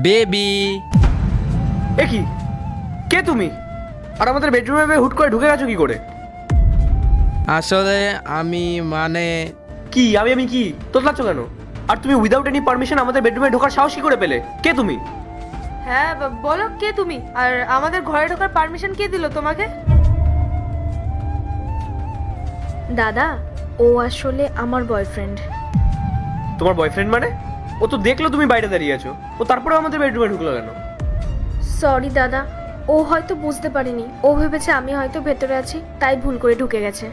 Baby. এ কি, কে তুমি? আর আমাদের বেডরুমে হুট করে ঢুকে গেছো কি করে? আসলে আমি কি আমি কি তোতলাচ্ছ কেন? আর তুমি উইদাউট এনি পারমিশন আমাদের বেডরুমে ঢোকার সাহস কি করে পেলে? কে তুমি? হ্যাঁ বলো কে তুমি, আর আমাদের ঘরে ঢোকার পারমিশন কে দিল তোমাকে? দাদা, ও আসলে আমার বয়ফ্রেন্ড। তোমার বয়ফ্রেন্ড মানে? ও তো দেখলো তুমি বাইরে দাঁড়িয়ে আছো, ও তারপরে আমাদের বেডরুমে ঢুকলো কেন? সরি দাদা, ও হয়তো বুঝতে পারেনি, ও ভেবেছে আমি হয়তো ভেতরে আছি তাই ভুল করে ঢুকে গেছে।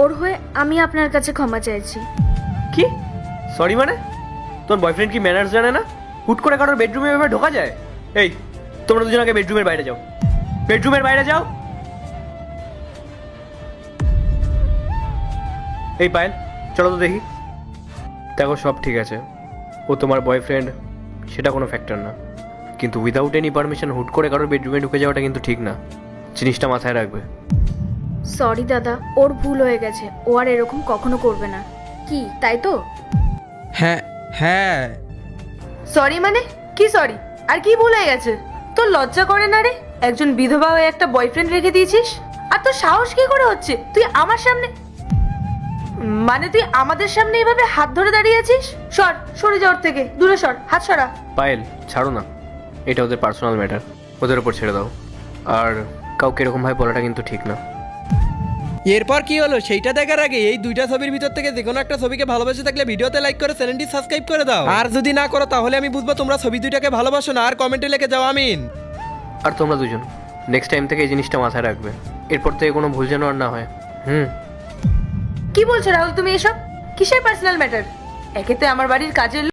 ওর হয়ে আমি আপনার কাছে ক্ষমা চাইছি। কি সরি মানে? তোর বয়ফ্রেন্ড কি ম্যানার্স জানে না? হুট করে কারোর বেডরুমে এভাবে ঢোকা যায়? এই, তোমরা দুজন আগে বেডরুমের বাইরে যাও, বেডরুমের বাইরে যাও। এই পায়েল, চলো তো দেখি। দেখো সব ঠিক আছে, ও তোমার বয়ফ্রেন্ড সেটা কোনো ফ্যাক্টর না, কিন্তু উইদাউট এনি পারমিশন হুট করে কারোর বেডরুমে ঢুকে যাওয়াটা কিন্তু ঠিক না। জিনিসটা মাথায় রাখবে। সরি দাদা, ওর ভুল হয়ে গেছে, ও আর এরকম কখনো করবে না। কি তাই তো? হ্যাঁ হ্যাঁ। সরি মানে কি সরি? আর কি ভুল হয়ে গেছে? তোর লজ্জা করে না রে? একজন বিধবা হয়ে একটা বয়ফ্রেন্ড রেখে দিয়েছিস, আর তোর সাহস কি করে হচ্ছে তুই আমার সামনে, মানে তুই আমাদের সামনে এইভাবে হাত ধরে দাঁড়িয়ে আছিস? সরে যা ওর থেকে, দূরে সর, হাত সরা। পায়েল ছাড়ো না, এটা ওদের পার্সোনাল ম্যাটার, ওদের ওপর ছেড়ে দাও। আর কাউকে এরকমভাবে বলাটা কিন্তু ঠিক না। এরপর কি হলো সেইটা দেখার আগে এই দুইটা ছবির ভিতর থেকে যে কোনো একটা ছবিকে ভালোবেসে থাকলে ভিডিওতে লাইক করে চ্যানেলটি সাবস্ক্রাইব করে দাও। আর যদি না করো তাহলে আমি বুঝবো তোমরা ছবি দুইটাকে ভালোবাসো না। আর কমেন্টে লিখে যাও আমিন। আর তোমরা দুজন নেক্সট টাইম থেকে এই জিনিসটা মাথায় রাখবে, এরপর থেকে কোনো ভুল যেন আর না হয়। কি বলছো রাহুল তুমি এসব? কিসের পার্সোনাল ম্যাটার? একে তো আমার বাড়ির কাজের